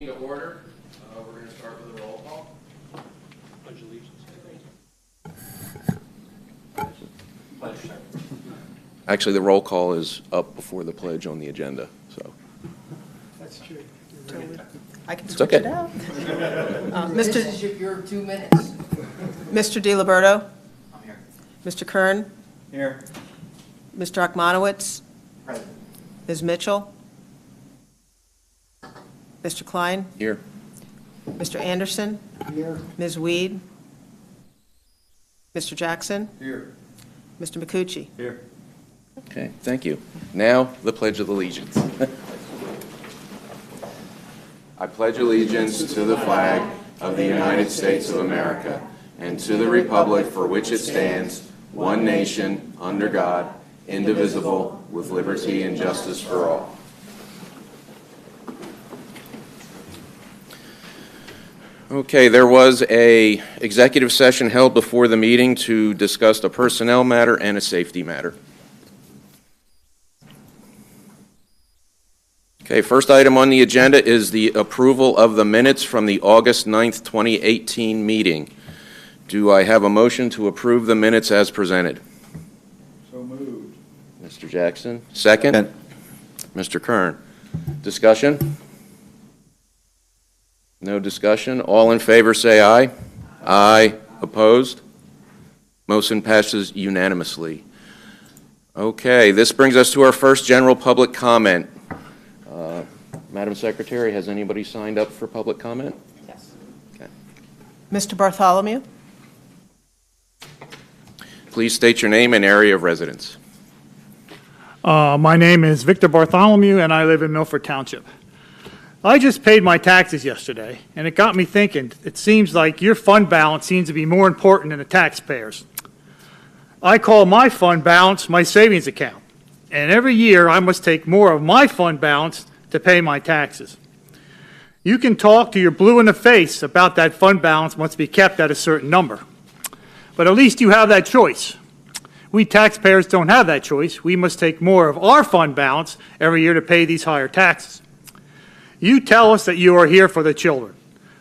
To order. We're going to start with a roll call. Pledge allegiance. Pledge, sir. Actually, the roll call is up before the pledge on the agenda, so. That's true. I can It's switch okay. it out. This is your 2 minutes. Mr. DiLiberto, I'm here. Mr. Kern, Here. Mr. Akmanowitz, Present. Ms. Mitchell, Mr. Klein, Here. Mr. Anderson, Here. Ms. Weed, Mr. Jackson, Here. Mr. McCucci. Here. Okay, thank you. Now, the Pledge of Allegiance. I pledge allegiance to the flag of the United States of America and to the republic for which it stands, one nation, under God, indivisible, with liberty and justice for all. Okay, there was a executive session held before the meeting to discuss a personnel matter and a safety matter. Okay, first item on the agenda is the approval of the minutes from the August 9th, 2018 meeting. Do I have a motion to approve the minutes as presented? So moved. Mr. Jackson, second. Mr. Kern. Discussion? No discussion. All in favor say aye. Aye. Opposed? Motion passes unanimously. Okay, this brings us to our first general public comment. Madam Secretary, has anybody signed up for public comment? Yes. Okay. Mr. Bartholomew? Please state your name and area of residence. My name is Victor Bartholomew, and I live in Milford Township. I just paid my taxes yesterday, and it got me thinking, it seems like your fund balance seems to be more important than the taxpayers. I call my fund balance my savings account, and every year I must take more of my fund balance to pay my taxes. You can talk to your blue in the face about that fund balance must be kept at a certain number, but at least you have that choice. We taxpayers don't have that choice. We must take more of our fund balance every year to pay these higher taxes. You tell us that you are here for the children.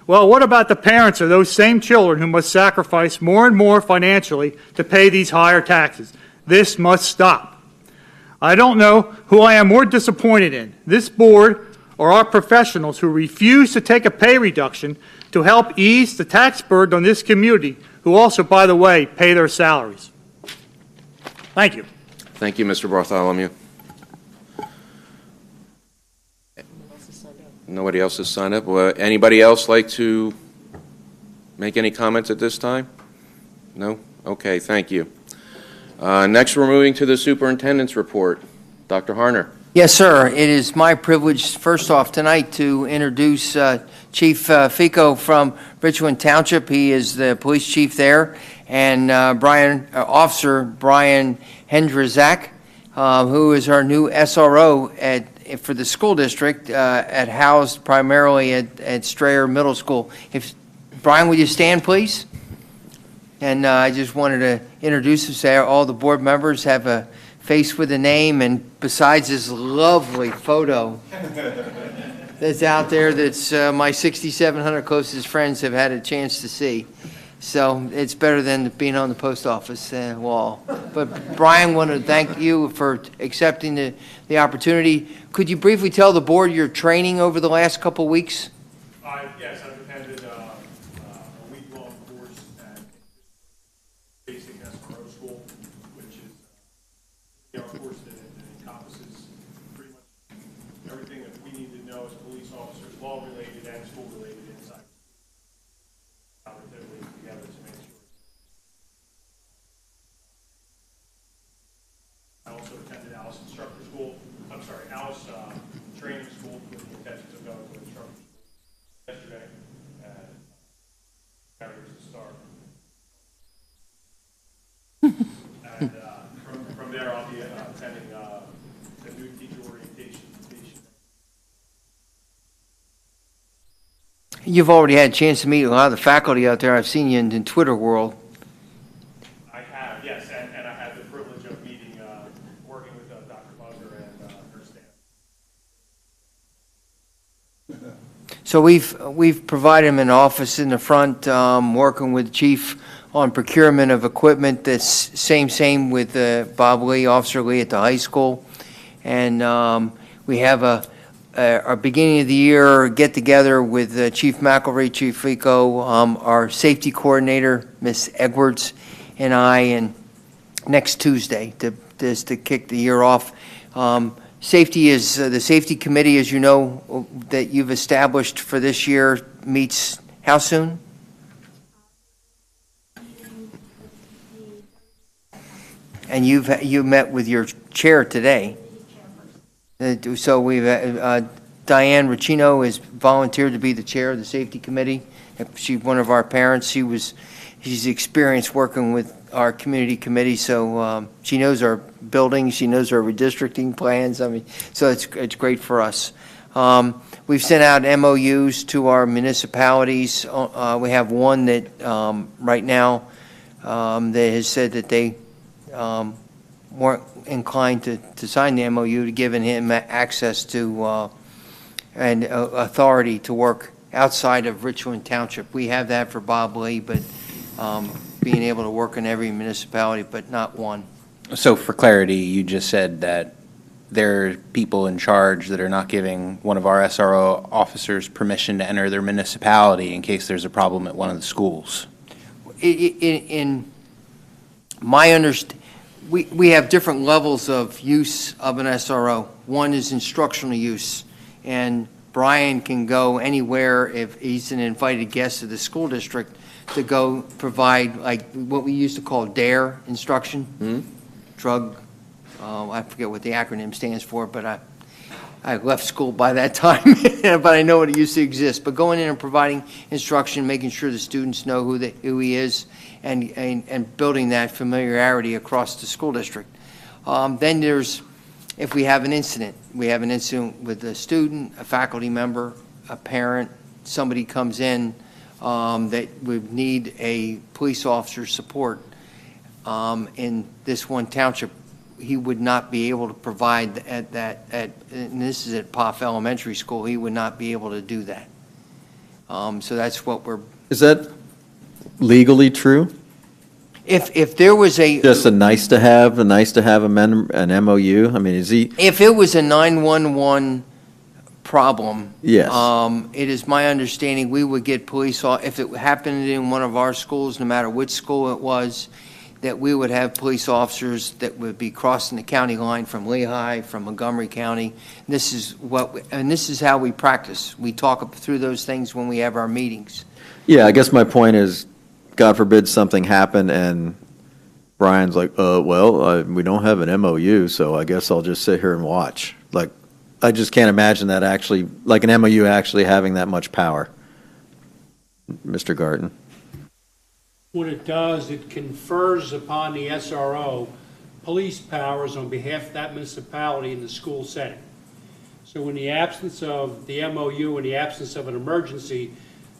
Well, what about the parents of those same children who must sacrifice more and more financially to pay these higher taxes? This must stop. I don't know who I am more disappointed in, this board or our professionals who refuse to take a pay reduction to help ease the tax burden on this community, who also, by the way, pay their salaries. Thank you. Thank you, Mr. Bartholomew. Nobody else has signed up. Anybody else like to make any comments at this time? No? Okay, thank you. Next, we're moving to the superintendent's report. Dr. Harner. Yes, sir. It is my privilege, first off, tonight to introduce Chief Fico from Richland Township. He is the police chief there, and Officer Brian Hendrizak, who is our new SRO for the school district, housed primarily at Strayer Middle School. Brian, would you stand, please? And I just wanted to introduce him, say all the board members have a face with a name, and besides this lovely photo that's out there that's my 6,700 closest friends have had a chance to see. So it's better than being on the post office wall. But Brian, want to thank you for accepting the opportunity. Could you briefly tell the board your training over the last couple of weeks? Yes, I've attended a week-long course at basic SRO school, which is a course that encompasses pretty much everything that we need to know as police officers, law-related and school-related inside. Collaboratively together to make sure. I also attended Alice Instructor School. I'm sorry, Alice Training School with the intentions of going to instructor school yesterday. Carriers to start. And from there, I'll be attending the new teacher orientation. You've already had a chance to meet a lot of the faculty out there. I've seen you in the Twitter world. I have, yes, and I had the privilege of meeting, working with Dr. Buzzer and her staff. So we've provided him an office in the front, working with the chief on procurement of equipment. That's same with Bob Lee, Officer Lee at the high school. And we have our beginning of the year get-together with Chief McElroy, Chief Fico, our safety coordinator, Miss Edwards, and I, and next Tuesday to kick the year off. Safety is, the safety committee, as you know, that you've established for this year meets how soon? And you met with your chair today. So we've, Diane Ricino has volunteered to be the chair of the safety committee. She's one of our parents. She's experienced working with our community committee, so she knows our buildings, she knows our redistricting plans. I mean, so it's great for us. We've sent out MOUs to our municipalities. We have one that right now that has said that they weren't inclined to sign the MOU, to giving him access to and authority to work outside of Richland Township. We have that for Bob Lee, but being able to work in every municipality, but not one. So for clarity, you just said that there are people in charge that are not giving one of our SRO officers permission to enter their municipality in case there's a problem at one of the schools. In my understanding, we have different levels of use of an SRO. One is instructional use, and Brian can go anywhere if he's an invited guest of the school district to go provide, like what we used to call DARE instruction, drug, I forget what the acronym stands for, but I left school by that time, but I know it used to exist. But going in and providing instruction, making sure the students know who he is, and building that familiarity across the school district. Then there's, if we have an incident with a student, a faculty member, a parent, somebody comes in that would need a police officer's support in this one township, he would not be able to provide and this is at Poff Elementary School, he would not be able to do that. So that's what we're... Is that legally true? If there was Just a nice to have an MOU? I mean, is he... If it was a 911 problem, Yes. It is my understanding we would get police, if it happened in one of our schools, no matter which school it was, that we would have police officers that would be crossing the county line from Lehigh, from Montgomery County. This is this is how we practice. We talk through those things when we have our meetings. Yeah, I guess my point is, God forbid something happened and Brian's like, we don't have an MOU, so I guess I'll just sit here and watch. Like, I just can't imagine that actually, like an MOU actually having that much power. Mr. Garten. What it does, it confers upon the SRO police powers on behalf of that municipality in the school setting. So in the absence of the MOU, in the absence of an emergency,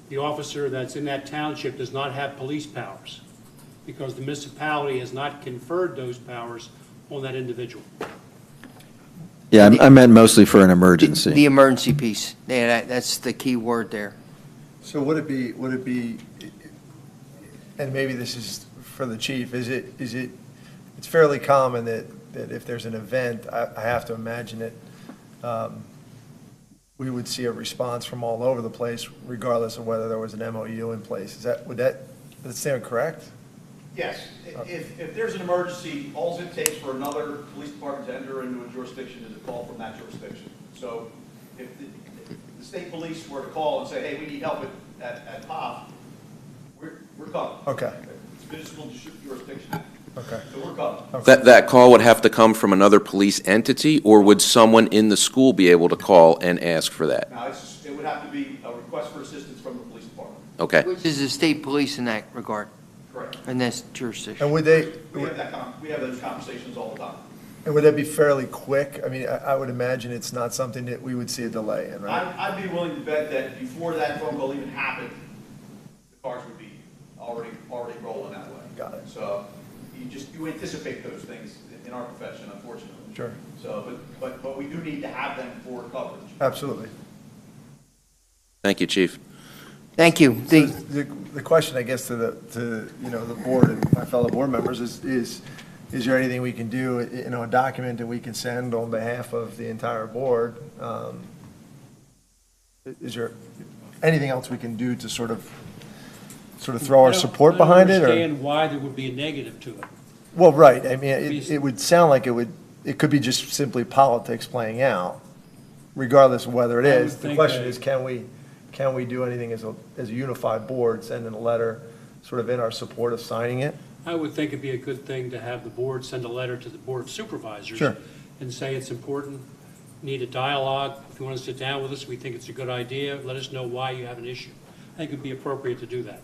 the officer that's in that township does not have police powers because the municipality has not conferred those powers on that individual. Yeah, I meant mostly for an emergency. The emergency piece, yeah, that's the key word there. So would it be, and maybe this is for the chief, it's fairly common that if there's an event, I have to imagine that we would see a response from all over the place, regardless of whether there was an MOU in place. Would that sound correct? Yes. If there's an emergency, all it takes for another police department to enter into a jurisdiction is a call from that jurisdiction. So if the state police were to call and say, hey, we need help at POF, we're covered. Okay. It's municipal jurisdiction. Okay. So we're covered. Okay. That call would have to come from another police entity, or would someone in the school be able to call and ask for that? Now, it would have to be a request for assistance from the police department. Okay. Which is the state police in that regard, Correct. in this jurisdiction. And would they, We have those conversations all the time. and would that be fairly quick? I mean, I would imagine it's not something that we would see a delay in, right? I'd be willing to bet that before that phone call even happened, the cars would be already rolling that way. Got it. So you anticipate those things in our profession, unfortunately. Sure. So, but we do need to have them for coverage. Absolutely. Thank you, Chief. Thank you. So the question, I guess, to the board and my fellow board members is there anything we can do, a document that we can send on behalf of the entire board? Is there anything else we can do to sort of throw our support behind it? I don't Or understand why there would be a negative to it. well, right. I mean, it would sound like it could be just simply politics playing out, regardless of whether it I would is. The think question that- is, can we do anything as a unified board, sending a letter sort of in our support of signing it? I would think it'd be a good thing to have the board send a letter to the Board of Supervisors. Sure. And say it's important, need a dialogue. If you want to sit down with us, we think it's a good idea. Let us know why you have an issue. I think it'd be appropriate to do that.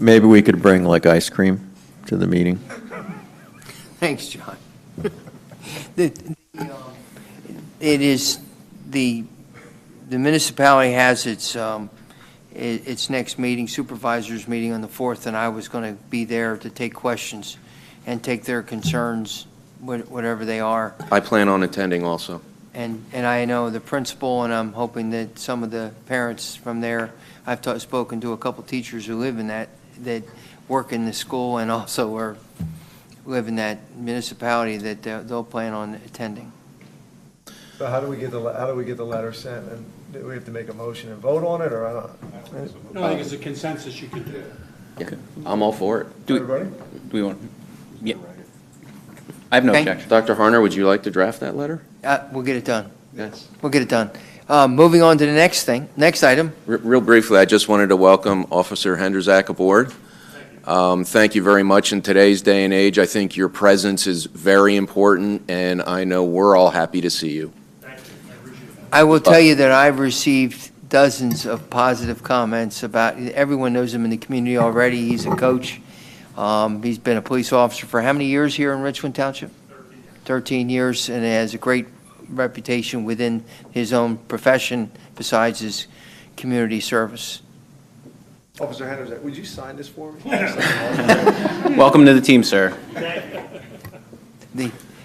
Maybe we could bring like ice cream to the meeting. Thanks, John. It is, the municipality has its next meeting, supervisors meeting on the 4th, and I was going to be there to take questions and take their concerns, whatever they are. I plan on attending also. And I know the principal, and I'm hoping that some of the parents from there, I've spoken to a couple teachers who live in that work in the school and also live in that municipality, that they'll plan on attending. So how do we get the letter sent? And do we have to make a motion and vote on it, or I don't? No, I think it's a consensus you could do. Yeah, I'm all for it. Everybody? Do we want, yeah. I have no Okay. objection. Dr. Harner, would you like to draft that letter? We'll get it done. Yes. We'll get it done. Moving on to the next item. Real briefly, I just wanted to welcome Officer Henderzak aboard. Thank you very much. In today's day and age, I think your presence is very important, and I know we're all happy to see you. I will tell you that I've received dozens of positive comments about, everyone knows him in the community already. He's a coach. He's been a police officer for how many years here in Richland Township? 13 years, and has a great reputation within his own profession besides his community service. Officer Henderson, would you sign this for me? Welcome to the team, sir.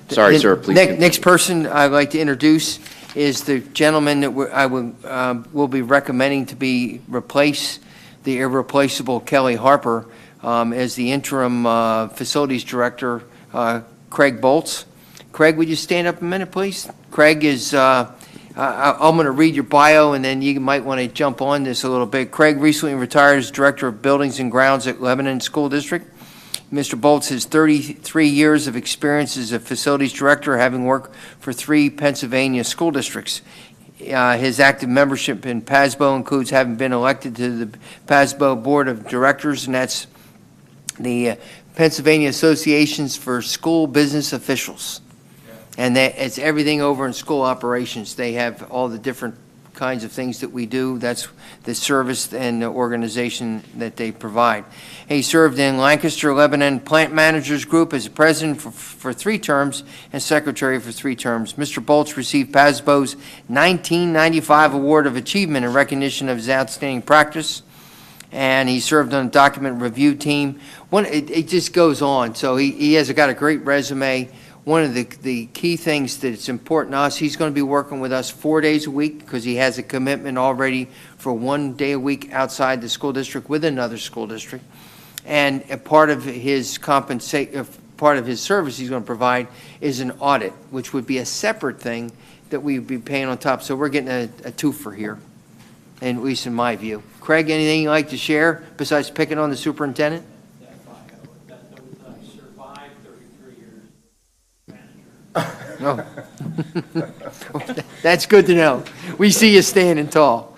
Sorry, sir, please continue. Next person I'd like to introduce is the gentleman that I will be recommending to be replace the irreplaceable Kelly Harper as the interim facilities director, Craig Bolts. Craig, would you stand up a minute, please? Craig is, I'm going to read your bio, and then you might want to jump on this a little bit. Craig recently retired as Director of Buildings and Grounds at Lebanon School District. Mr. Bolts has 33 years of experience as a facilities director, having worked for 3 Pennsylvania school districts. His active membership in PASBO includes having been elected to the PASBO Board of Directors, and that's the Pennsylvania Associations for School Business Officials. And it's everything over in school operations. They have all the different kinds of things that we do. That's the service and the organization that they provide. He served in Lancaster, Lebanon Plant Managers Group as president for 3 terms and secretary for 3 terms. Mr. Bolts received PASBO's 1995 Award of Achievement in recognition of his outstanding practice, and he served on a document review team. It just goes on. So he has got a great resume. One of the key things that it's important to us, he's going to be working with us 4 days a week because he has a commitment already for 1 day a week outside the school district with another school district. And a part of his part of his service he's going to provide is an audit, which would be a separate thing that we'd be paying on top. So we're getting a twofer here, at least in my view. Craig, anything you'd like to share besides picking on the superintendent? No. That's good to know. We see you standing tall.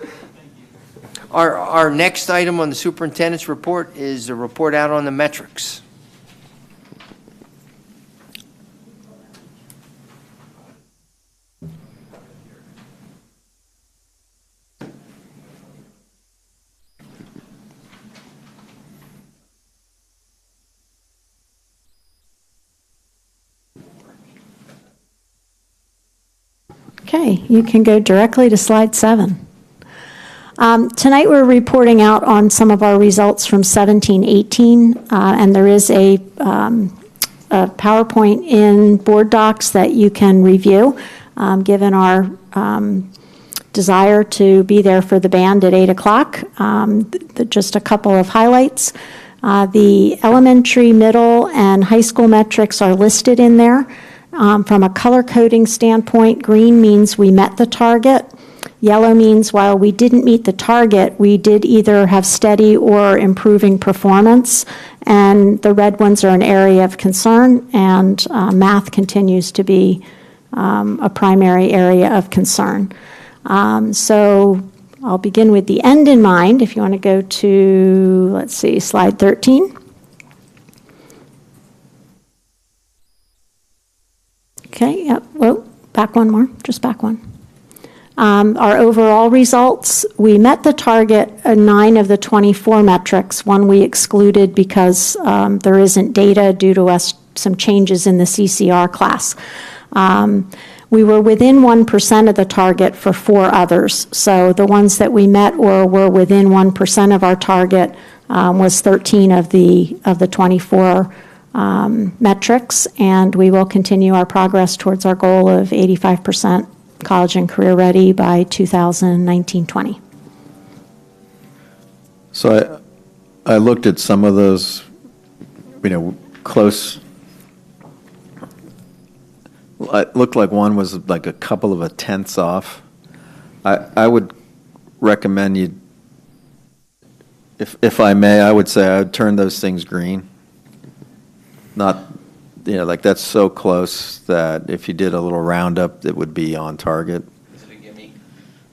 Our next item on the superintendent's report is a report out on the metrics. Okay, you can go directly to slide 7. Tonight we're reporting out on some of our results from 17-18, and there is a PowerPoint in board docs that you can review, given our desire to be there for the band at 8 o'clock. Just a couple of highlights. The elementary, middle, and high school metrics are listed in there. From a color coding standpoint, green means we met the target. Yellow means while we didn't meet the target, we did either have steady or improving performance. And the red ones are an area of concern, and math continues to be a primary area of concern. So I'll begin with the end in mind. If you want to go to, let's see, slide 13. Okay, yep, whoa, back one more, just back one. Our overall results, we met the target 9 of the 24 metrics. One we excluded because there isn't data due to some changes in the CCR class. We were within 1% of the target for 4 others. So the ones that we met or were within 1% of our target was 13 of the 24 metrics, and we will continue our progress towards our goal of 85% college and career ready by 2019-20. So I looked at some of those, close. It looked like one was like a couple of tenths off. I would recommend you, if I may, I would say I would turn those things green. Not, like that's so close that if you did a little roundup, it would be on target. Is it a gimme?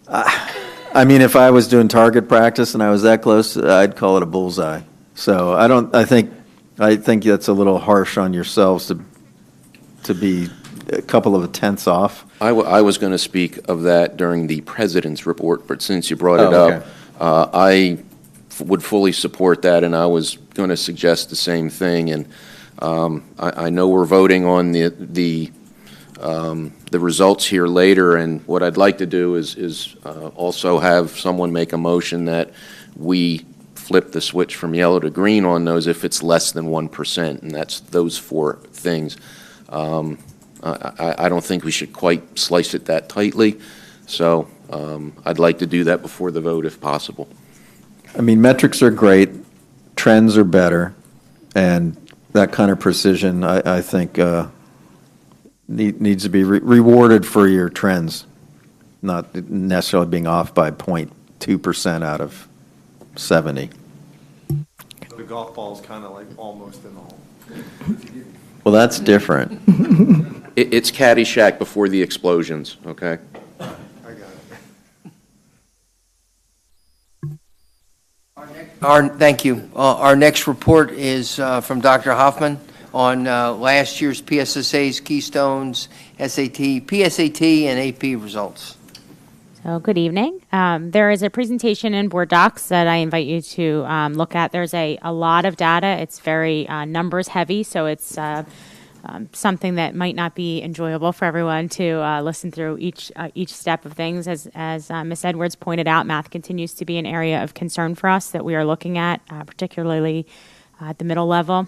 I mean, if I was doing target practice and I was that close, I'd call it a bullseye. So I think that's a little harsh on yourselves to be a couple of tenths off. I was going to speak of that during the president's report, but since you brought it okay. up, I would fully support that, and I was going to suggest the same thing. And I know we're voting on the results here later, and what I'd like to do is also have someone make a motion that we flip the switch from yellow to green on those if it's less than 1%, and that's those 4 things. I don't think we should quite slice it that tightly, so I'd like to do that before the vote if possible. I mean, metrics are great, trends are better, and that kind of precision, I think, needs to be rewarded for your trends, not necessarily being off by 0.2% out of 70. The golf ball's kind of like almost in the hole. Well, that's different. It's Caddyshack before the explosions, okay? I got it. Thank you. Our next report is from Dr. Hoffman on last year's PSSA's Keystones, SAT, PSAT, and AP results. So good evening. There is a presentation in board docs that I invite you to look at. There's a lot of data. It's very numbers heavy, so it's something that might not be enjoyable for everyone to listen through each step of things. As Ms. Edwards pointed out, math continues to be an area of concern for us that we are looking at, particularly at the middle level.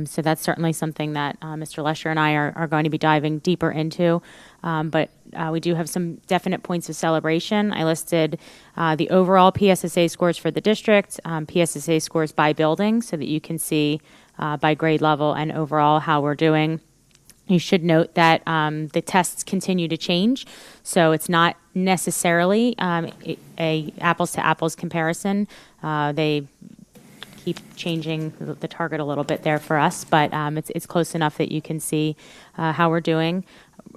So that's certainly something that Mr. Lesher and I are going to be diving deeper into. But we do have some definite points of celebration. I listed the overall PSSA scores for the district, PSSA scores by building, so that you can see by grade level and overall how we're doing. You should note that the tests continue to change, so it's not necessarily a apples-to-apples comparison. They keep changing the target a little bit there for us, but it's close enough that you can see how we're doing.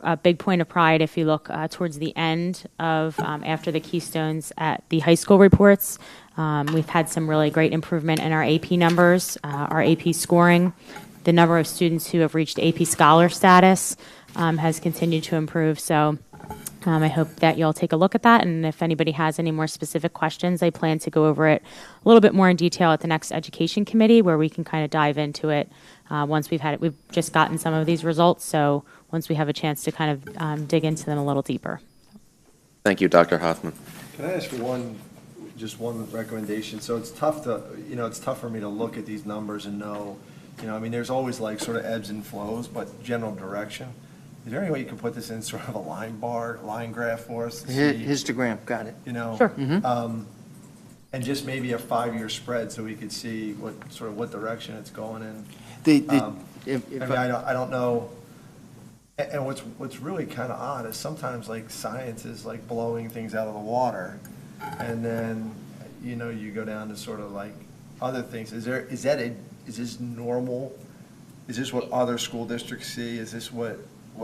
A big point of pride, if you look towards the end of after the Keystones at the high school reports, we've had some really great improvement in our AP numbers, our AP scoring. The number of students who have reached AP Scholar status has continued to improve. So I hope that you'll take a look at that, and if anybody has any more specific questions, I plan to go over it a little bit more in detail at the next Education Committee, where we can kind of dive into it once we've had it. We've just gotten some of these results, so once we have a chance to kind of dig into them a little deeper. Thank you, Dr. Hoffman. Can I ask just one recommendation? So it's tough it's tough for me to look at these numbers and know, I mean, there's always like sort of ebbs and flows, but general direction. is there any way you can put this in sort of a line graph for us? to see, Histogram, got it. You know? Sure. And just maybe a 5-year spread so we could see what direction it's going in. I don't know. And what's really kind of odd is sometimes like science is like blowing things out of the water, and then you go down to sort of like other things. Is this normal? Is this what other school districts see? Is this what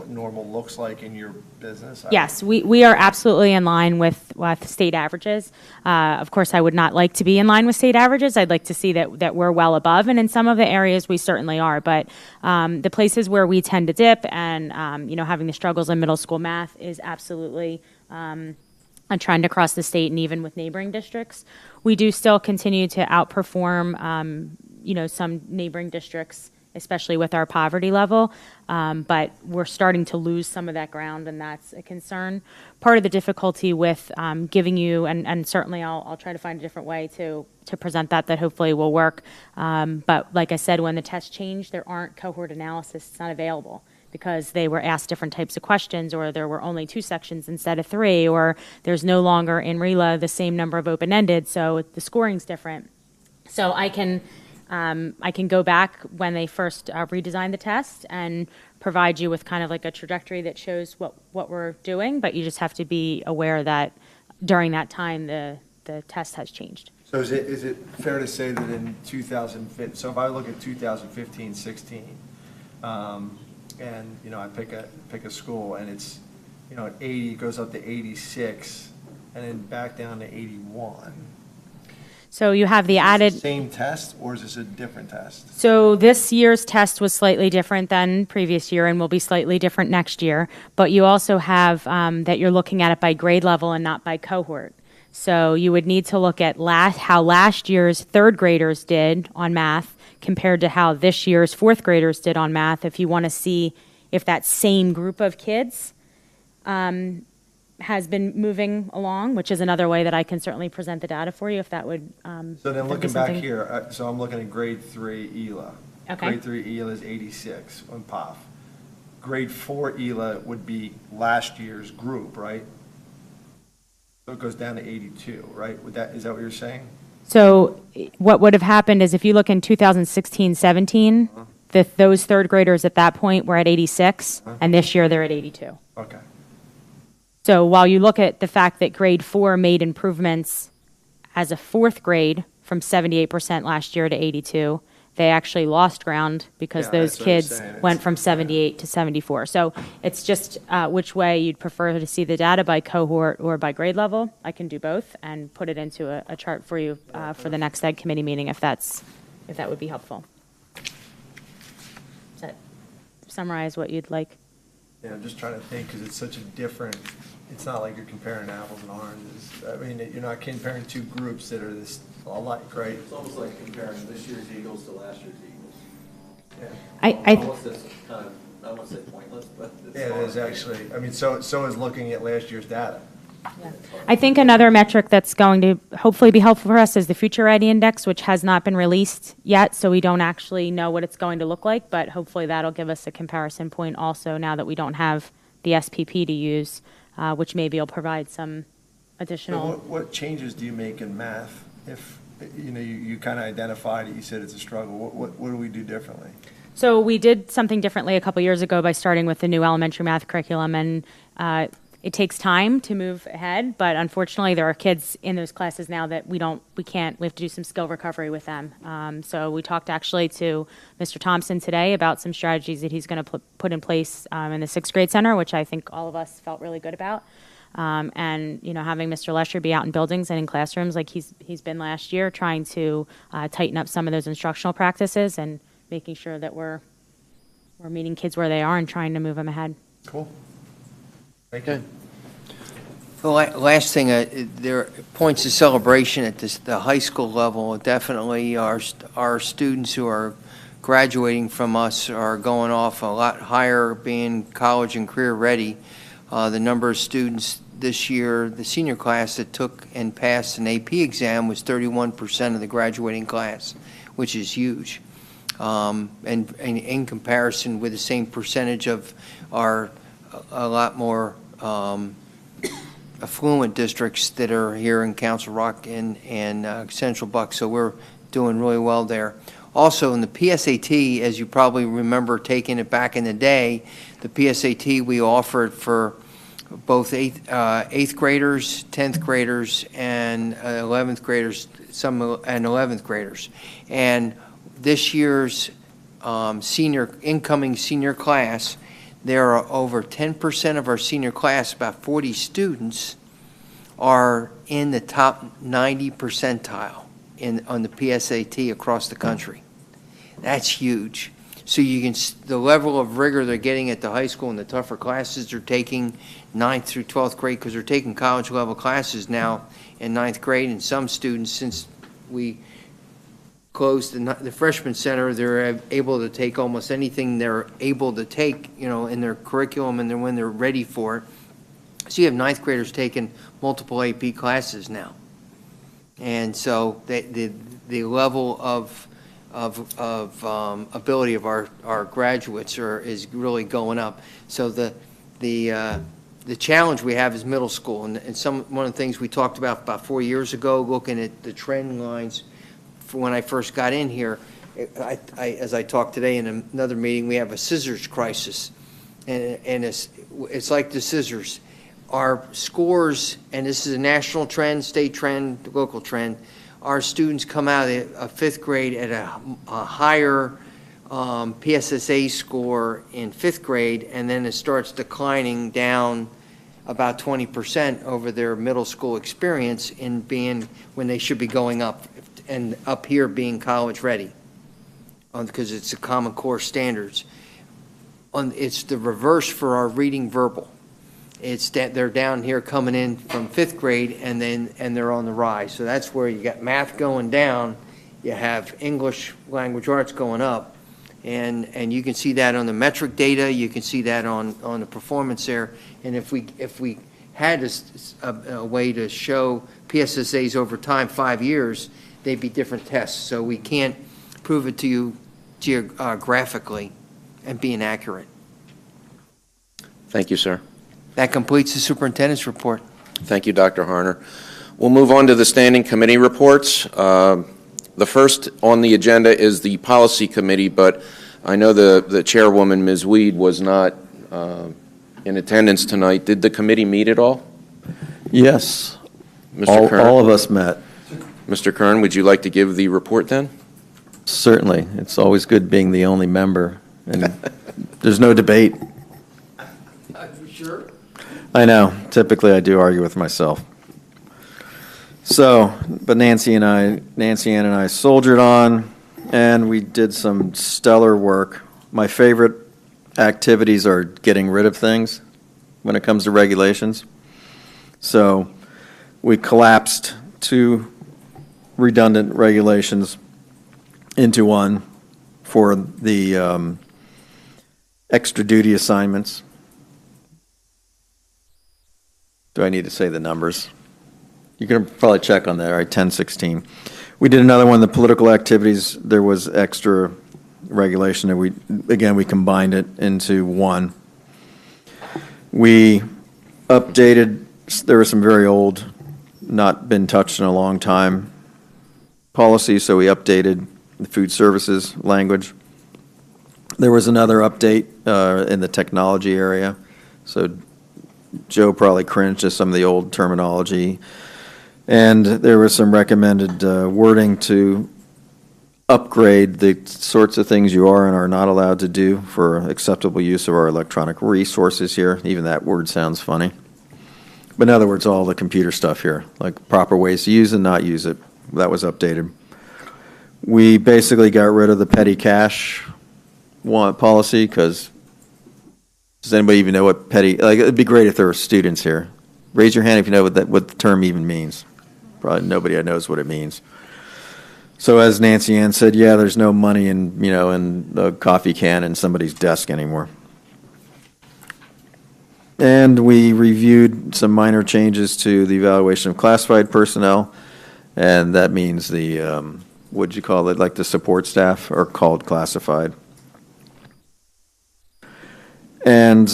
normal looks like in your business? Yes, we are absolutely in line with state averages. Of course, I would not like to be in line with state averages. I'd like to see that we're well above, and in some of the areas we certainly are. But the places where we tend to dip, and having the struggles in middle school math is absolutely a trend across the state, and even with neighboring districts. We do still continue to outperform, some neighboring districts, especially with our poverty level, but we're starting to lose some of that ground, and that's a concern. Part of the difficulty with giving you, and certainly I'll try to find a different way to present that hopefully will work, but like I said, when the tests change, there aren't cohort analysis, it's not available, because they were asked different types of questions, or there were only 2 sections instead of 3, or there's no longer in RELA the same number of open-ended, so the scoring's different. So I can go back when they first redesigned the test and provide you with kind of like a trajectory that shows what we're doing, but you just have to be aware that during that time the test has changed. So is it fair to say that in 2015, so if I look at 2015, 16, and I pick a school and it's at 80, it goes up to 86, and then back down to 81. So you have the added. Same test, or is this a different test? So this year's test was slightly different than previous year and will be slightly different next year. But you also have that you're looking at it by grade level and not by cohort. So you would need to look at how last year's 3rd graders did on math compared to how this year's 4th graders did on math if you want to see if that same group of kids has been moving along, which is another way that I can certainly present the data for you if that would. So then looking back here, so I'm looking at grade 3 ELA. Okay. Grade 3 ELA is 86 on POF. Grade 4 ELA would be last year's group, right? So it goes down to 82, right? Is that what you're saying? So what would have happened is if you look in 2016-17, those 3rd graders at that point were at 86, and this year they're at 82. Okay. So while you look at the fact that grade 4 made improvements as a 4th grade from 78% last year to 82, they actually lost ground because those kids went from 78 to 74. So it's just which way you'd prefer to see the data, by cohort or by grade level. I can do both and put it into a chart for you for the next Ed Committee meeting if that would be helpful. Does that summarize what you'd like? Yeah, I'm just trying to think, because it's such a different, it's not like you're comparing apples and oranges. I mean, you're not comparing 2 groups that are this alike, right? It's almost like comparing this year's Eagles to last year's Eagles. Yeah. Almost this kind of, I don't want to say pointless, but it's Yeah, it is actually. I mean, so is looking at last year's data. Yeah. I think another metric that's going to hopefully be helpful for us is the Future Ready Index, which has not been released yet, so we don't actually know what it's going to look like, but hopefully that'll give us a comparison point also now that we don't have the SPP to use, which maybe will provide some additional. So what changes do you make in math if, you kind of identified it, you said it's a struggle. What do we do differently? So we did something differently a couple years ago by starting with the new elementary math curriculum, and it takes time to move ahead, but unfortunately there are kids in those classes now that we have to do some skill recovery with them. So we talked actually to Mr. Thompson today about some strategies that he's going to put in place in the 6th grade center, which I think all of us felt really good about. And having Mr. Lesher be out in buildings and in classrooms like he's been last year, trying to tighten up some of those instructional practices and making sure that we're meeting kids where they are and trying to move them ahead. Cool. Thank you. The last thing, there are points of celebration at the high school level. Definitely our students who are graduating from us are going off a lot higher, being college and career ready. The number of students this year, the senior class that took and passed an AP exam was 31% of the graduating class, which is huge. And in comparison with the same percentage of our a lot more affluent districts that are here in Council Rock and Central Bucks, so we're doing really well there. Also, in the PSAT, as you probably remember taking it back in the day, the PSAT we offered for both eighth graders, 10th graders, and 11th graders, and 11th graders. And this year's incoming senior class, there are over 10% of our senior class, about 40 students, are in the top 90 percentile on the PSAT across the country. That's huge. So you can, the level of rigor they're getting at the high school and the tougher classes they're taking 9th through 12th grade, because they're taking college level classes now in 9th grade, and some students, since we closed the freshman center, they're able to take almost anything they're able to take, in their curriculum, and then when they're ready for it. So you have 9th graders taking multiple AP classes now. And so the level of ability of our graduates is really going up. So the challenge we have is middle school, and one of the things we talked about 4 years ago, looking at the trend lines for when I first got in here. As I talked today in another meeting, we have a scissors crisis, and it's like the scissors. Our scores, and this is a national trend, state trend, local trend, our students come out of 5th grade at a higher PSSA score in 5th grade, and then it starts declining down about 20% over their middle school experience when they should be going up, and up here being college ready, because it's the Common Core standards. It's the reverse for our reading verbal. It's that they're down here coming in from 5th grade, and they're on the rise. So that's where you got math going down, you have English language arts going up, and you can see that on the metric data, you can see that on the performance there. And if we had a way to show PSSAs over time, 5 years, they'd be different tests. So we can't prove it to you geographically and being accurate. Thank you, sir. That completes the superintendent's report. Thank you, Dr. Harner. We'll move on to the standing committee reports. The first on the agenda is the policy committee, but I know the chairwoman, Ms. Weed, was not in attendance tonight. Did the committee meet at all? Yes. Mr. Kern? All of us met. Mr. Kern, would you like to give the report then? Certainly. It's always good being the only member, and there's no debate. Are you sure? I know. Typically, I do argue with myself. So, but Nancy Ann and I soldiered on, and we did some stellar work. My favorite activities are getting rid of things when it comes to regulations. So, we collapsed 2 redundant regulations into one for the extra duty assignments. Do I need to say the numbers? You can probably check on that, all right, 1016. We did another one, the political activities. There was extra regulation that we combined it into one. We updated, there were some very old, not been touched in a long time policies, so we updated the food services language. There was another update in the technology area, so Joe probably cringed at some of the old terminology. And there was some recommended wording to upgrade the sorts of things you are and are not allowed to do for acceptable use of our electronic resources here. Even that word sounds funny. But in other words, all the computer stuff here, like proper ways to use and not use it, that was updated. We basically got rid of the petty cash policy, because does anybody even know what petty, like, it'd be great if there were students here. Raise your hand if you know what the term even means. Probably nobody knows what it means. So as Nancy Ann said, yeah, there's no money in a coffee can in somebody's desk anymore. And we reviewed some minor changes to the evaluation of classified personnel, and that means the, what'd you call it, like the support staff are called classified. And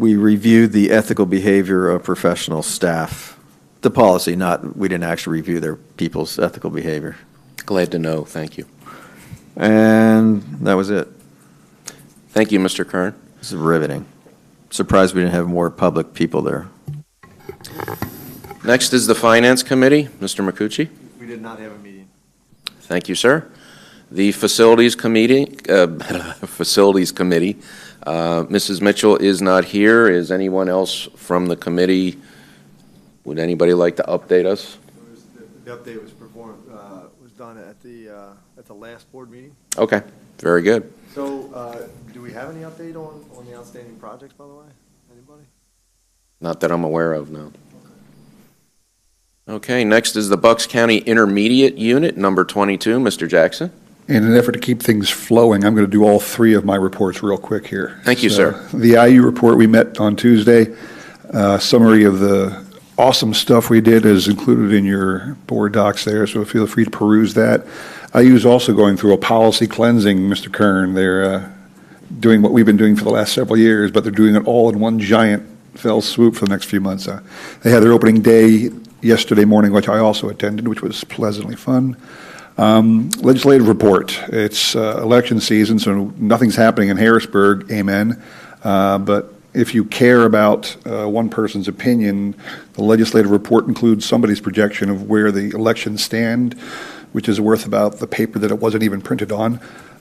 we reviewed the ethical behavior of professional staff. The policy, we didn't actually review their people's ethical behavior. Glad to know. Thank you. And that was it. Thank you, Mr. Kern. This is riveting. Surprised we didn't have more public people there. Next is the Finance Committee. Mr. Micucci. We did not have a meeting. Thank you, sir. The Facilities Committee, Mrs. Mitchell is not here. Is anyone else from the committee? Would anybody like to update us? The update was was done at the last board meeting. Okay, very good. So, do we have any update on the outstanding projects, by the way? Anybody? Not that I'm aware of, no. Okay, next is the Bucks County Intermediate Unit, number 22, Mr. Jackson. In an effort to keep things flowing, I'm going to do all three of my reports real quick here. Thank you, sir. The IU report, we met on Tuesday. Summary of the awesome stuff we did is included in your board docs there, so feel free to peruse that. IU is also going through a policy cleansing, Mr. Kern. They're doing what we've been doing for the last several years, but they're doing it all in one giant fell swoop for the next few months. They had their opening day yesterday morning, which I also attended, which was pleasantly fun. Legislative report. It's election season, so nothing's happening in Harrisburg, amen. But if you care about one person's opinion, the legislative report includes somebody's projection of where the elections stand, which is worth about the paper that it wasn't even printed on,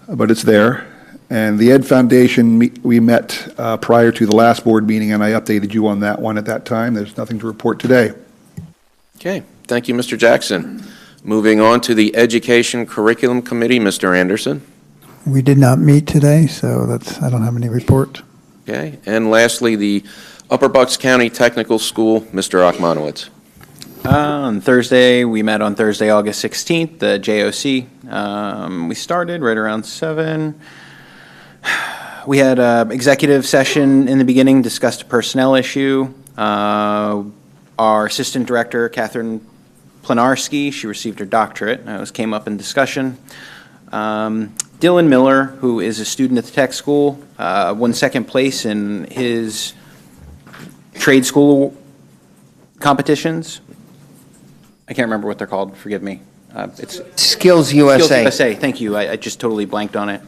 but it's there. And the Ed Foundation, we met prior to the last board meeting, and I updated you on that one at that time. There's nothing to report today. Okay, thank you, Mr. Jackson. Moving on to the Education Curriculum Committee, Mr. Anderson. We did not meet today, so I don't have any report. Okay, and lastly, the Upper Bucks County Technical School, Mr. Achmanowitz. On Thursday, we met on Thursday, August 16th, the JOC. We started right around 7. We had an executive session in the beginning, discussed a personnel issue. Our assistant director, Catherine Planarski, she received her doctorate. Came up in discussion. Dylan Miller, who is a student at the tech school, won second place in his trade school competitions. I can't remember what they're called, forgive me. It's Skills USA. Skills USA, thank you. I just totally blanked on it.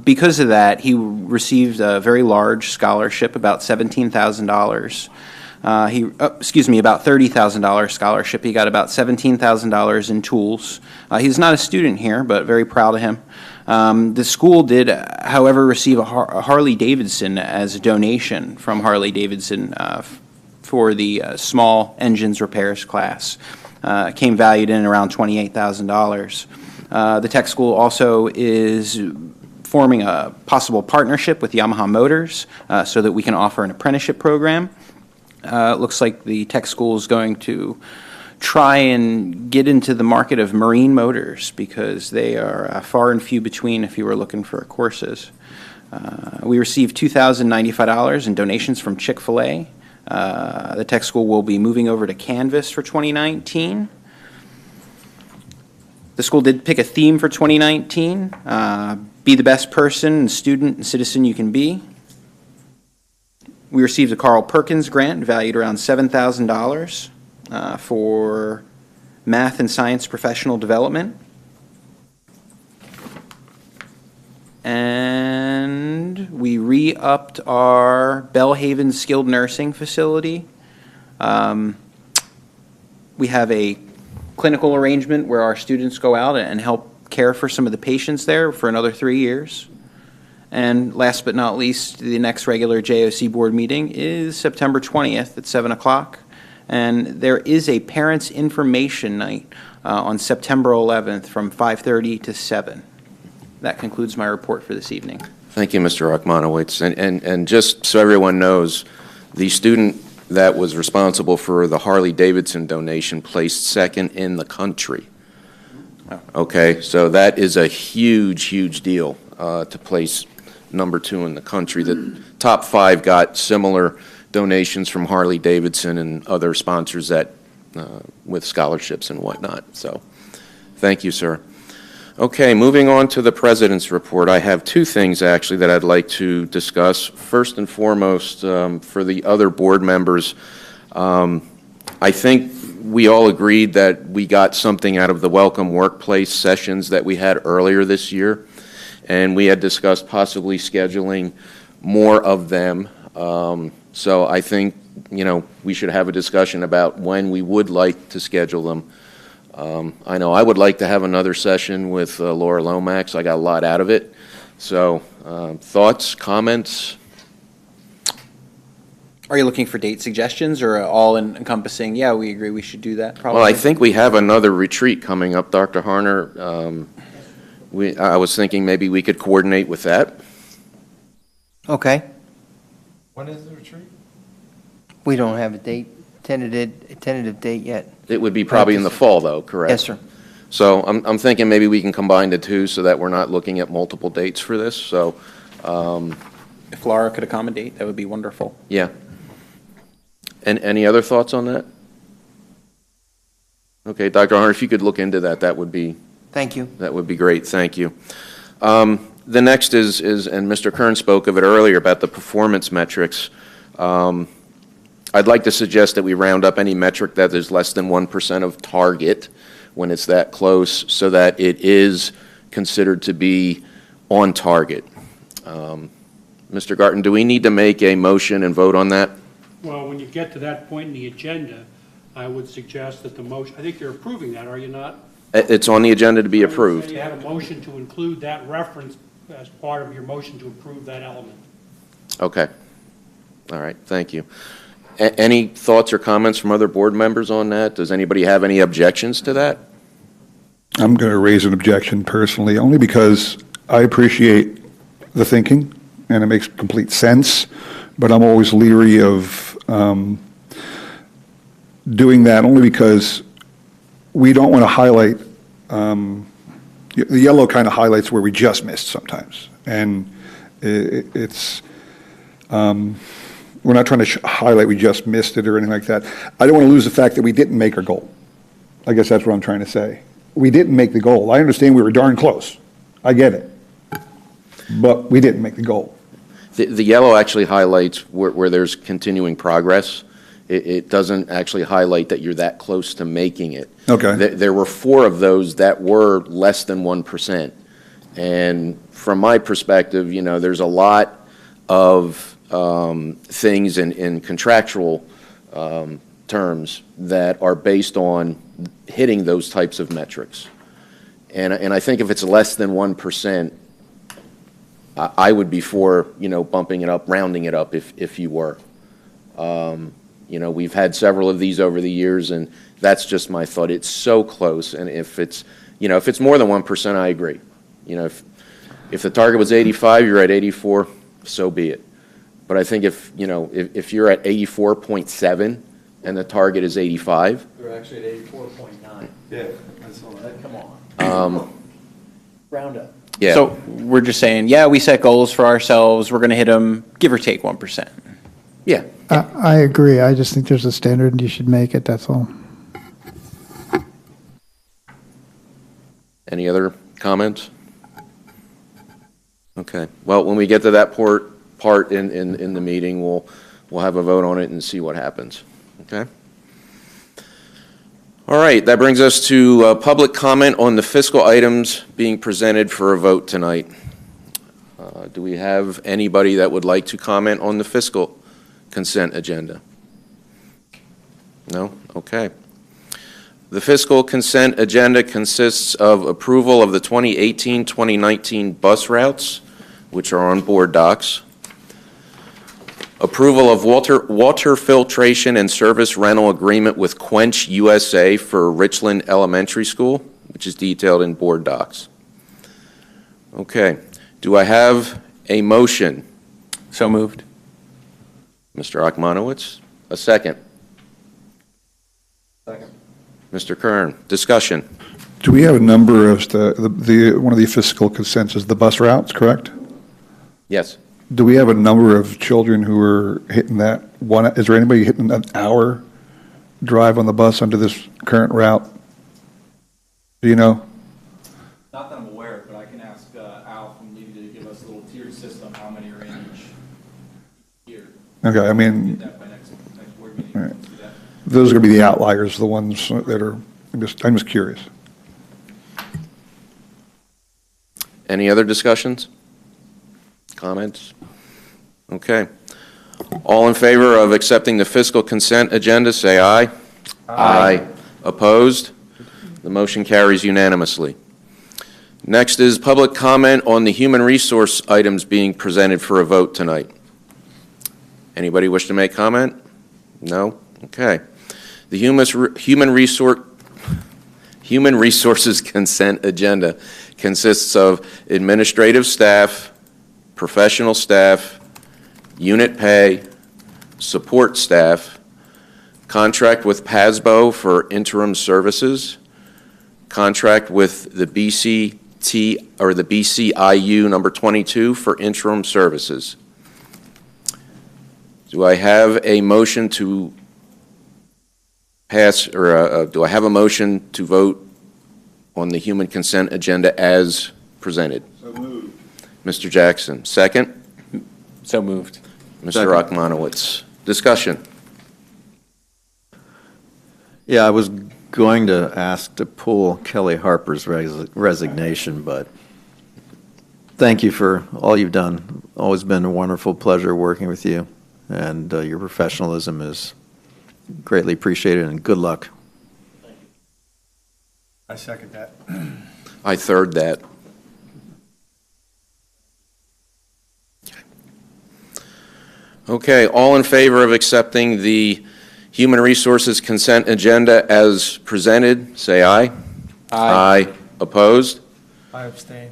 Because of that, he received a very large scholarship, about $17,000. About $30,000 scholarship. He got about $17,000 in tools. He's not a student here, but very proud of him. The school did, however, receive a Harley-Davidson as a donation from Harley-Davidson for the small engines repairs class. Came valued in around $28,000. The tech school also is forming a possible partnership with Yamaha Motors so that we can offer an apprenticeship program. It looks like the tech school is going to try and get into the market of marine motors because they are far and few between if you were looking for courses. We received $2,095 in donations from Chick-fil-A. The tech school will be moving over to Canvas for 2019. The school did pick a theme for 2019, be the best person, student, and citizen you can be. We received a Carl Perkins grant valued around $7,000 for math and science professional development. And we re-upped our Bellhaven skilled nursing facility. We have a clinical arrangement where our students go out and help care for some of the patients there for another 3 years. And last but not least, the next regular JOC board meeting is September 20th at 7 o'clock. And there is a parents' information night on September 11th from 5:30 to 7. That concludes my report for this evening. Thank you, Mr. Achmanowitz. And just so everyone knows, the student that was responsible for the Harley-Davidson donation placed second in the country. Okay, so that is a huge, huge deal to place number 2 in the country. The top 5 got similar donations from Harley-Davidson and other sponsors that with scholarships and whatnot. So thank you, sir. Okay, moving on to the President's report. I have two things, actually, that I'd like to discuss. First and foremost, for the other board members, I think we all agreed that we got something out of the Welcome Workplace sessions that we had earlier this year, and we had discussed possibly scheduling more of them. So I think, we should have a discussion about when we would like to schedule them. I know I would like to have another session with Laura Lomax. I got a lot out of it. So thoughts, comments? Are you looking for date suggestions or all encompassing? Yeah, we agree we should do that, probably. Well, I think we have another retreat coming up, Dr. Harner. I was thinking maybe we could coordinate with that. Okay. When is the retreat? We don't have a tentative date yet. It would be probably in the fall, though, correct? Yes, sir. So I'm thinking maybe we can combine the two so that we're not looking at multiple dates for this. So, If Laura could accommodate, that would be wonderful. yeah. And any other thoughts on that? Okay, Dr. Harner, if you could look into that, that would be Thank you. great. Thank you. The next is, and Mr. Kern spoke of it earlier about the performance metrics. I'd like to suggest that we round up any metric that is less than 1% of target when it's that close, so that it is considered to be on target. Mr. Garten, do we need to make a motion and vote on that? Well, when you get to that point in the agenda, I would suggest that the motion, I think you're approving that, are you not? It's on the agenda to be approved. You have a motion to include that reference as part of your motion to approve that element. Okay. All right, thank you. Any thoughts or comments from other board members on that? Does anybody have any objections to that? I'm going to raise an objection personally, only because I appreciate the thinking, and it makes complete sense, but I'm always leery of doing that, only because we don't want to highlight, the yellow kind of highlights where we just missed sometimes, and we're not trying to highlight we just missed it or anything like that. I don't want to lose the fact that we didn't make our goal. I guess that's what I'm trying to say. We didn't make the goal. I understand we were darn close. I get it. But we didn't make the goal. The yellow actually highlights where there's continuing progress. It doesn't actually highlight that you're that close to making it. Okay. There were 4 of those that were less than 1%. And from my perspective, there's a lot of things in contractual terms that are based on hitting those types of metrics. And I think if it's less than 1%, I would be for, bumping it up, rounding it up if you were. We've had several of these over the years, and that's just my thought. It's so close, and if it's more than 1%, I agree. If the target was 85, you're at 84, so be it. But I think if you're at 84.7 and the target is 85. They're actually at 84.9. Yeah, that's all right. Come on. Round up. Yeah. So we're just saying, yeah, we set goals for ourselves. We're going to hit them, give or take 1%. Yeah. I agree. I just think there's a standard and you should make it, that's all. Any other comments? Okay. Well, when we get to that part in the meeting, we'll have a vote on it and see what happens. Okay? All right, that brings us to public comment on the fiscal items being presented for a vote tonight. Do we have anybody that would like to comment on the fiscal consent agenda? No? Okay. The fiscal consent agenda consists of approval of the 2018-2019 bus routes, which are on board docs, approval of water filtration and service rental agreement with Quench USA for Richland Elementary School, which is detailed in board docs. Okay. Do I have a motion? So moved. Mr. Akmanowitz, a second. Second. Mr. Kern, discussion. Do we have a number of one of the fiscal consents is the bus routes, correct? Yes. Do we have a number of children who are hitting that one? Is there anybody hitting an hour drive on the bus under this current route? Do you know? Not that I'm consists of how many are in each year. Okay, I Do mean, that by next board meeting. all right. Do that. Those are going to be the outliers, the ones that are, I'm just curious. Any other discussions? Comments? Okay. All in favor of accepting the fiscal consent agenda, say aye. Aye. Opposed? The motion carries unanimously. Next is public comment on the human resource items being presented for a vote tonight. Anybody wish to make comment? No? Okay. The human resources consent agenda consists of administrative staff, professional staff, unit pay, support staff, contract with PASBO for interim services, contract with the BCT or the BCIU number 22 for interim services. Do I have a motion to pass, or do I have a motion to vote on the human consent agenda as presented? So moved. Mr. Jackson, second. So moved. Mr. Rachmanowitz. Discussion. Yeah, I was going to ask to pull Kelly Harper's resignation, but thank you for all you've done. Always been a wonderful pleasure working with you, and your professionalism is greatly appreciated, and good luck. I second that. I third that. Okay, all in favor of accepting the Human Resources Consent Agenda as presented, say aye. Aye. Opposed? I abstain.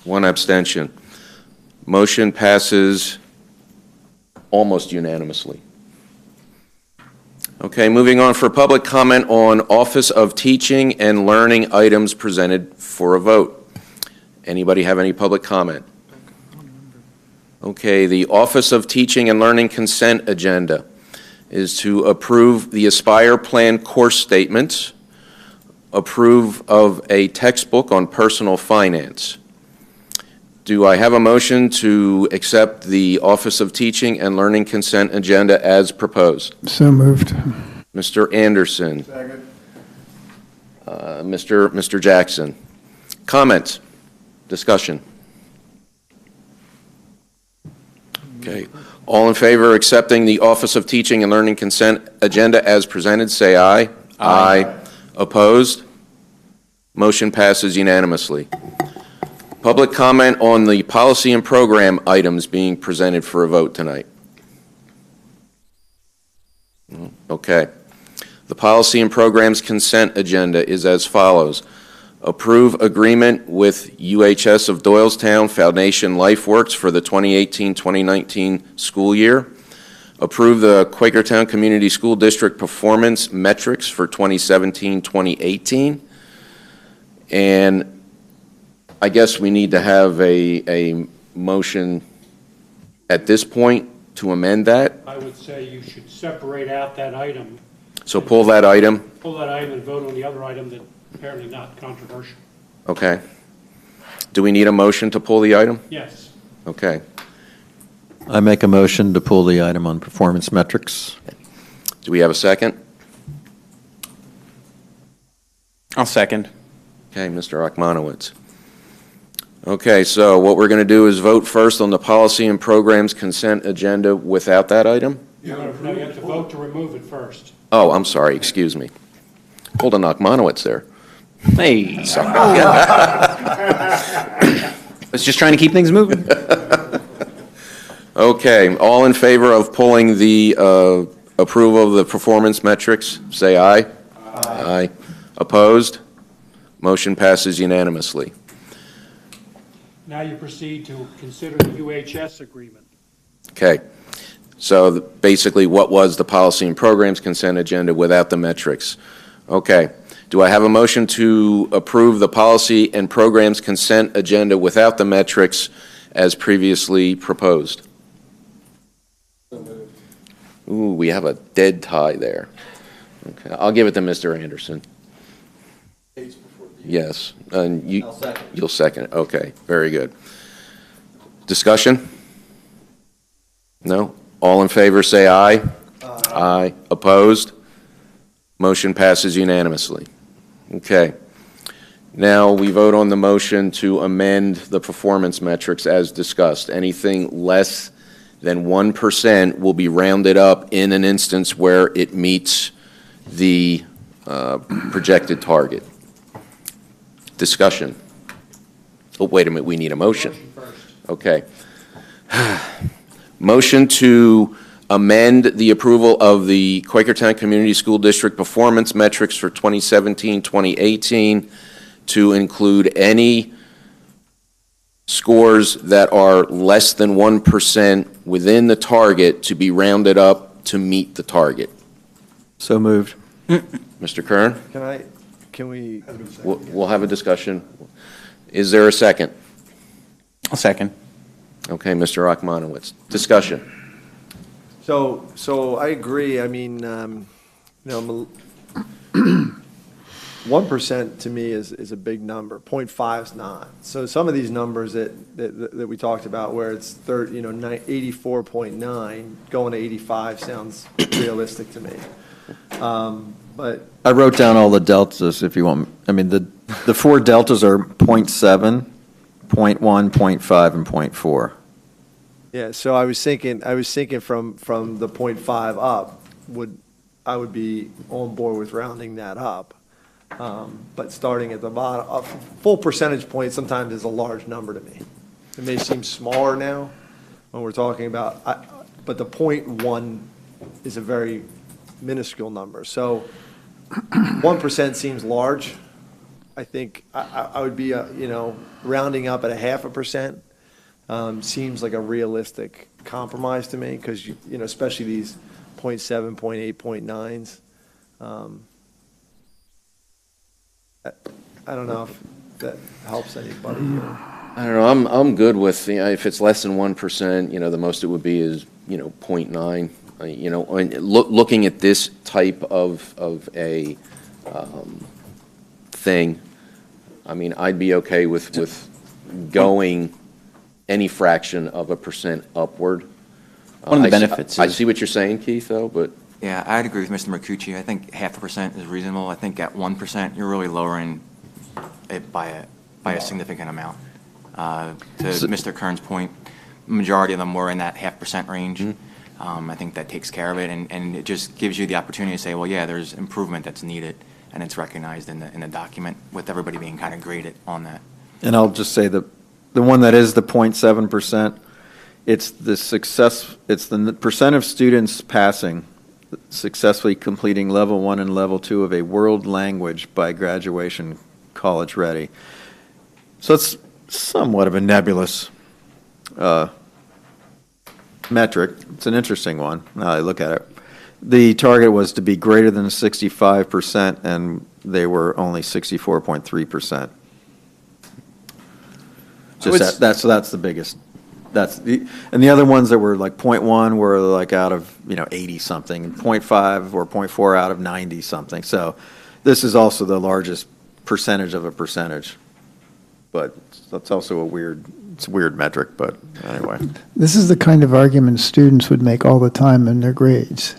One abstention. Motion passes almost unanimously. Okay, moving on for public comment on Office of Teaching and Learning items presented for a vote. Anybody have any public comment? Okay, the Office of Teaching and Learning consent agenda is to approve the Aspire Plan course statements, approve of a textbook on personal finance. Do I have a motion to accept the Office of Teaching and Learning consent agenda as proposed? So moved. Mr. Anderson. Second. Mr. Jackson. Comments? Discussion? Okay. All in favor of accepting the Office of Teaching and Learning consent agenda as presented, say aye. Aye. Opposed? Motion passes unanimously. Public comment on the policy and program items being presented for a vote tonight. Okay. The policy and programs consent agenda is as follows. Approve agreement with UHS of Doylestown Foundation LifeWorks for the 2018-2019 school year. Approve the Quakertown Community School District performance metrics for 2017-2018. And I guess we need to have a motion at this point to amend that. I would say you should separate out that item, So pull that item. pull that item and vote on the other item that apparently not controversial. Okay. Do we need a motion to pull the item? Yes. Okay. I make a motion to pull the item on performance metrics. Do we have a second? I'll second. Okay, Mr. Rachmanowitz. Okay, so what we're going to do is vote first on the policy and programs consent agenda without that item? No, you have to vote to remove it first. Oh, I'm sorry, excuse me. Hold on, Rachmanowitz there. Hey. I was just trying to keep things moving. Okay, all in favor of pulling the approval of the performance metrics, say aye. Aye. Opposed? Motion passes unanimously. Now you proceed to consider the UHS agreement. Okay, so basically what was the policy and programs consent agenda without the metrics? Okay, do I have a motion to approve the policy and programs consent agenda without the metrics as previously proposed? Ooh, we have a dead tie there. Okay, I'll give it to Mr. Anderson. Yes, and I'll second. you'll second it. Okay, very good. Discussion? No? All in favor, say aye. Aye. Opposed? Motion passes unanimously. Okay. Now we vote on the motion to amend the performance metrics as discussed. Anything less than 1% will be rounded up in an instance where it meets the projected target. Discussion. Oh, wait a minute, we need a motion. Okay. Motion to amend the approval of the Quakertown Community School District performance metrics for 2017-2018 to include any scores that are less than 1% within the target to be rounded up to meet the target. So moved. Mr. Kern? Can we? We'll have a discussion. Is there a second? A second. Okay, Mr. Rachmanowitz. Discussion. So I agree. I mean, 1% to me is a big number. 0.5 is not. So some of these numbers that we talked about, where it's 84.9 going to 85 sounds realistic to me. But I wrote down all the deltas if you want. I mean, the four deltas are 0.7, 0.1, 0.5, and 0.4. yeah, so I was thinking from the 0.5 up I would be on board with rounding that up. But starting at the bottom, a full percentage point sometimes is a large number to me. It may seem smaller now when we're talking about, but the 0.1 is a very minuscule number. So 1% seems large. I think I would be, rounding up at 0.5% seems like a realistic compromise to me, because, especially these 0.7, 0.8, 0.9s. I don't know if that helps anybody here. I don't know. I'm good with if it's less than 1%. The most it would be is 0.9. Looking at this type of a thing, I mean, I'd be okay with going any fraction of a percent upward. One of the benefits I is- see what you're saying, Keith, though, but. Yeah, I'd agree with Mr. Marcucci. I think 0.5% is reasonable. I think at 1%, you're really lowering it by a significant amount. To Mr. Kern's point, majority of them were in that 0.5% range. I think that takes care of it, and it just gives you the opportunity to say, well, yeah, there's improvement that's needed, and it's recognized in the document, with everybody being kind of graded on that. And I'll just say the one that is the 0.7%, it's the percent of students passing, successfully completing level 1 and level 2 of a world language by graduation college ready. So it's somewhat of a nebulous metric. It's an interesting one now I look at it. The target was to be greater than 65%, and they were only 64.3%. That's the biggest. And the other ones that were like 0.1 were like out of 80 something, 0.5 or 0.4 out of 90 something. So this is also the largest percentage of a percentage, but that's also a weird metric. But anyway, This is the kind of argument students would make all the time in their grades,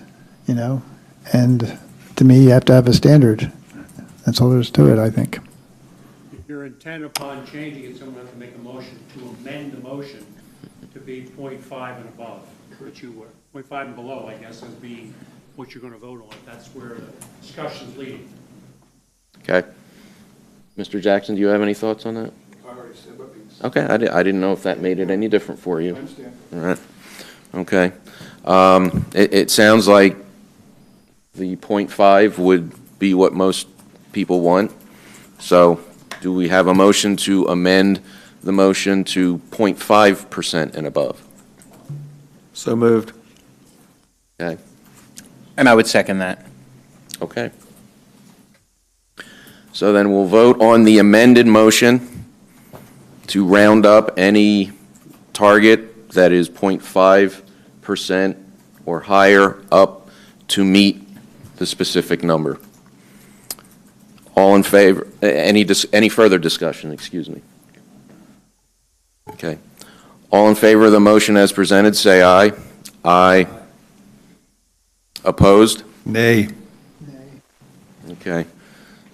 and to me, you have to have a standard. That's all there is to it, I think. If you're intent upon changing it, someone has to make a motion to amend the motion to be 0.5 and above, which you were, 0.5 and below, I guess, as being what you're going to vote on. That's where the discussion's leading. Okay. Mr. Jackson, do you have any thoughts on that? I already said my piece. Okay, I didn't know if that made it any different for you. I understand. All right. Okay. It sounds like the 0.5 would be what most people want. So do we have a motion to amend the motion to 0.5% and above? so moved. Okay. And I would second that. Okay. So then we'll vote on the amended motion to round up any target that is 0.5% or higher up to meet the specific number. All in favor? Any further discussion? Excuse me. Okay. All in favor of the motion as presented, say aye. Aye. Opposed? Nay. Okay,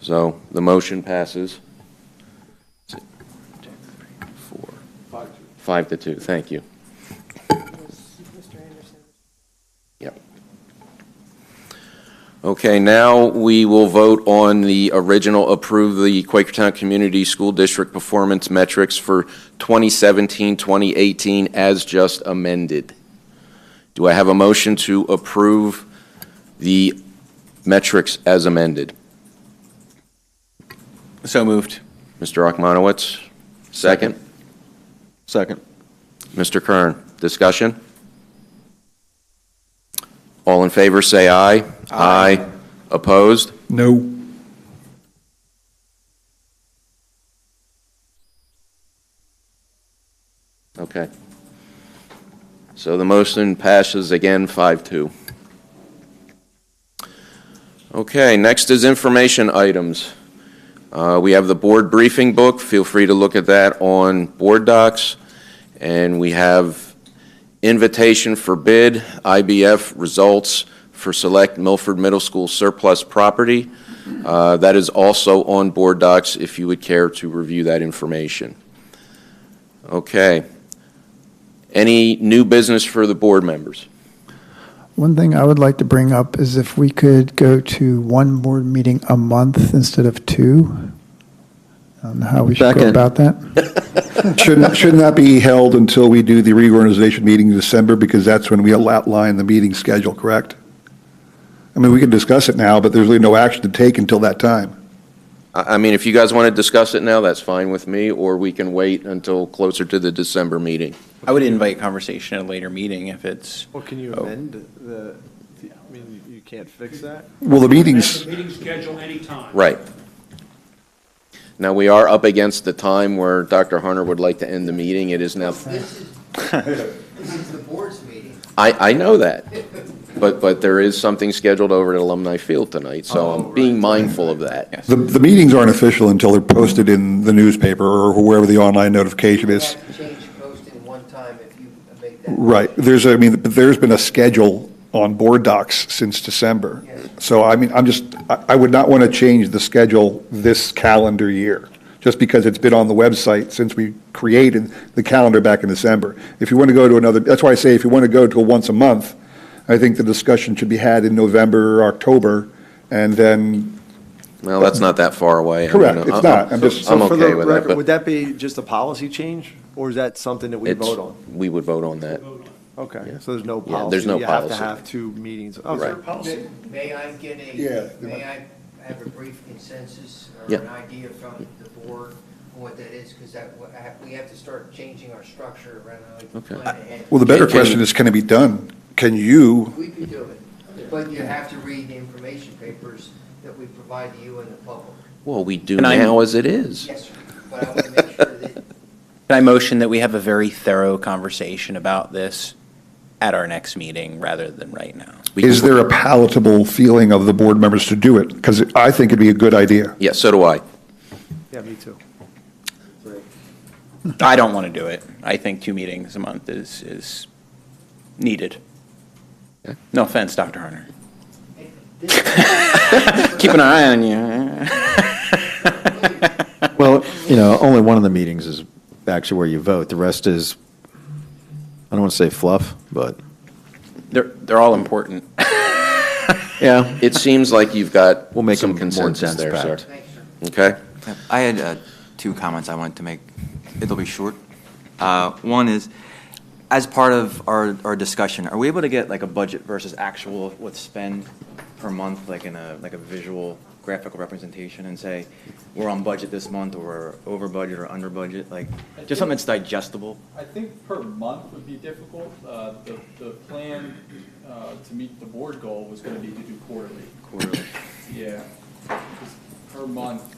so the motion passes. 5-2, thank you. Yep. Okay, now we will vote on the original approve the Quakertown Community School District performance metrics for 2017-2018 as just amended. Do I have a motion to approve the metrics as amended? So moved. Mr. Akmanowitz, second. Second. Mr. Kern, discussion? All in favor, say aye. Aye. Opposed? No. Okay. So the motion passes again 5-2. Okay, next is information items. We have the board briefing book. Feel free to look at that on board docs. And we have invitation for bid, IBF results for select Milford Middle School surplus property. That is also on board docs if you would care to review that information. Okay. Any new business for the board members? One thing I would like to bring up is if we could go to one board meeting a month instead of two. I don't know how we should go Second. about that. Shouldn't that be held until we do the reorganization meeting in December, because that's when we'll outline the meeting schedule, correct? I mean, we can discuss it now, but there's really no action to take until that time. I mean, if you guys want to discuss it now, that's fine with me, or we can wait until closer to the December meeting. I would invite conversation at a later meeting if it's. Well, can you amend the, I mean, you can't fix that? Well, the meetings, Meeting schedule anytime. Right. Now, we are up against the time where Dr. Hunter would like to end the meeting. It is now, This is the board's meeting. I know that, but there is something scheduled over at Alumni Field tonight, so I'm being mindful of that. the meetings aren't official until they're posted in the newspaper or wherever the online notification You is. have to change posting one time if you make that. Right. There's been a schedule on board docs since December. So, I mean, I would not want to change the schedule this calendar year, just because it's been on the website since we created the calendar back in December. If you want to go to another, that's why I say if you want to go to a once a month, I think the discussion should be had in November or October, and then. Well, that's not that far away. Correct, it's not. I'm just. I'm okay with that, but Would that be just a policy change, or is that something that we vote on? we would vote on that. Okay, so there's no Yeah, policy? there's no You have to policy. have two meetings? Oh, Right. May I get Yeah. may I have a brief consensus or Yeah. an idea from the board on what that is? Because we have to start changing our structure around, like, Okay. plan ahead. Well, the better Can- question is, can it be done? Can you, We can do it, but you have to read the information papers that we provide to you and the public. Well, we do And I'm- now as it is. Yes, sir, but I want to make sure that Can I motion that we have a very thorough conversation about this at our next meeting rather than right now? is there a palatable feeling of the board members to do it? Because I think it'd be a good idea. Yeah, so do I. Yeah, me too. I don't want to do it. I think 2 meetings a month is needed. Okay. No offense, Dr. Hunter. Keep an eye on you. Well, only one of the meetings is actually where you vote. The rest is, I don't want to say fluff, but. They're all important. Yeah, it seems like you've got We'll make some them more consensus there, sir. dense-packed. Okay? I had 2 comments I wanted to make. It'll be short. One is, as part of our discussion, are we able to get like a budget versus actual what's spend per month, like in a visual graphical representation, and say, we're on budget this month, or we're over budget or under budget, like, just something that's digestible? I think per month would be difficult. The plan to meet the board goal was going to be to do quarterly. Quarterly. Yeah, because per month,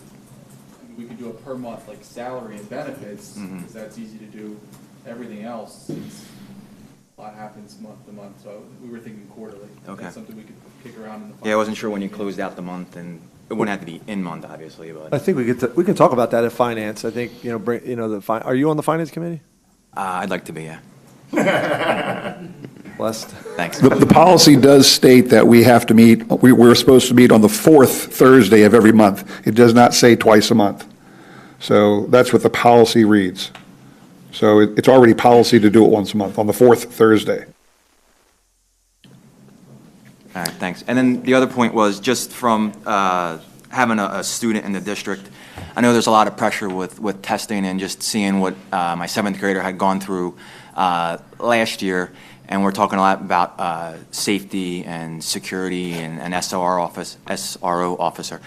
we could do a per month, like salary and benefits, because that's easy to do. Everything else, a lot happens month to month, so we were thinking quarterly. Okay. That's something we could kick around in the. Yeah, I wasn't sure when you closed out the month, and it wouldn't have to be in month, obviously, but. I think we can talk about that at finance. I think, are you on the finance committee? I'd like to be, yeah. Lest. Thanks. The policy does state that we have to meet, we're supposed to meet on the fourth Thursday of every month. It does not say twice a month. So that's what the policy reads. So it's already policy to do it once a month, on the fourth Thursday. All right, thanks. And then the other point was just from having a student in the district, I know there's a lot of pressure with testing and just seeing what my seventh grader had gone through last year, and we're talking a lot about safety and security and an SRO officer.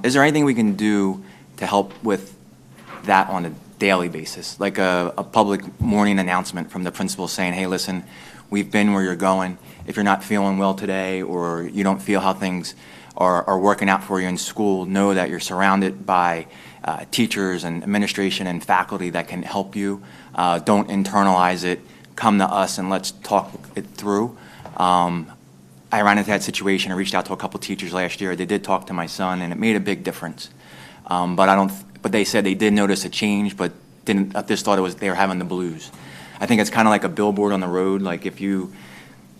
Is there anything we can do to help with that on a daily basis, like a public morning announcement from the principal saying, hey, listen, we've been where you're going. If you're not feeling well today or you don't feel how things are working out for you in school, know that you're surrounded by teachers and administration and faculty that can help you. Don't internalize it. Come to us and let's talk it through. I ran into that situation. I reached out to a couple teachers last year. They did talk to my son, and it made a big difference. But they said they did notice a change, but just thought they were having the blues. I think it's kind of like a billboard on the road. Like if you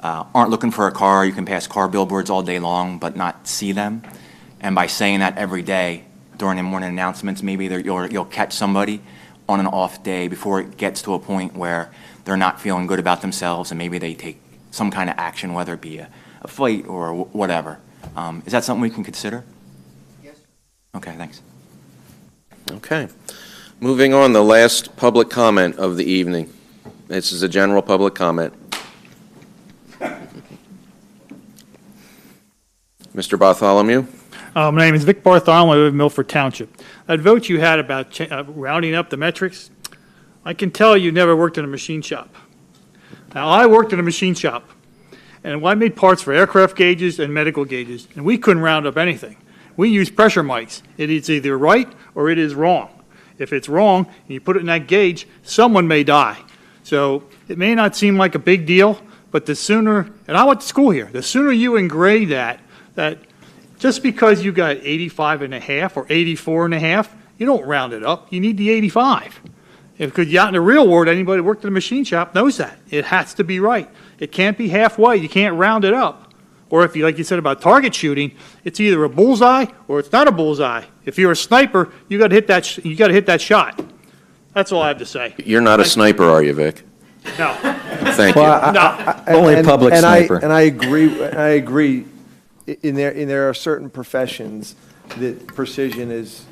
aren't looking for a car, you can pass car billboards all day long but not see them. And by saying that every day during the morning announcements, maybe you'll catch somebody on an off day before it gets to a point where they're not feeling good about themselves and maybe they take some kind of action, whether it be a fight or whatever. Is that something we can consider? Yes. Okay, thanks. Okay. Moving on, the last public comment of the evening. This is a general public comment. Mr. Bartholomew? My name is Vic Bartholomew. I live in Milford Township. That vote you had about rounding up the metrics, I can tell you never worked in a machine shop. Now, I worked in a machine shop, and I made parts for aircraft gauges and medical gauges, and we couldn't round up anything. We use pressure mics. It is either right or it is wrong. If it's wrong and you put it in that gauge, someone may die. So it may not seem like a big deal, but the sooner, and I went to school here, the sooner you engrave that just because you got 85.5 or 84.5, you don't round it up. You need the 85. Because out in the real world, anybody who worked in a machine shop knows that. It has to be right. It can't be halfway. You can't round it up. Or if you, like you said about target shooting, it's either a bullseye or it's not a bullseye. If you're a sniper, you got to hit that. You got to hit that shot. That's all I have to say. You're not a sniper, are you, Vic? No. Thank you. Only public sniper. And I agree. There are certain professions that precision is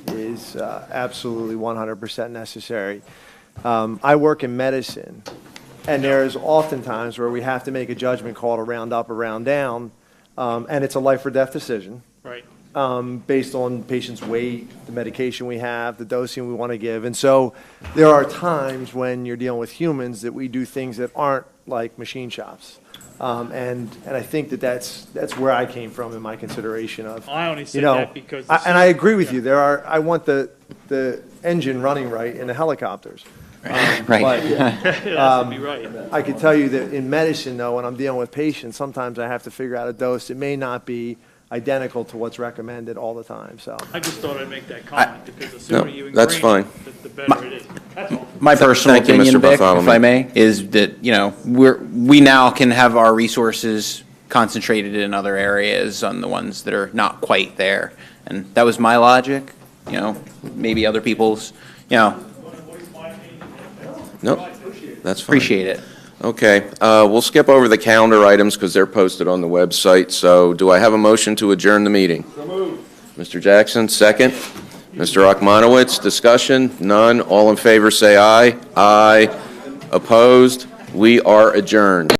absolutely 100% necessary. I work in medicine, and there is oftentimes where we have to make a judgment call to round up or round down, and it's a life or death decision. Right. Based on patient's weight, the medication we have, the dosing we want to give. And so there are times when you're dealing with humans that we do things that aren't like machine shops. And I think that's where I came from in my consideration of, I only said that because... and I agree with you. I want the engine running right in the helicopters. Right. But, It has to be right. I can tell you that in medicine, though, when I'm dealing with patients, sometimes I have to figure out a dose. It may not be identical to what's recommended all the time, so. I just thought I'd make that comment because the sooner you ingrain that's fine. it, the better it is. That's all. My personal Thank you, opinion, Mr. Vic, if Bartholomew. I may, is that, we now can have our resources concentrated in other areas on the ones that are not quite there. And that was my logic, maybe other people's, No, that's fine. appreciate it. Okay, we'll skip over the calendar items because they're posted on the website. So do I have a motion to adjourn the meeting? So moved. Mr. Jackson, second. Mr. Akmanowitz, discussion? None. All in favor say aye. Aye. Opposed? We are adjourned.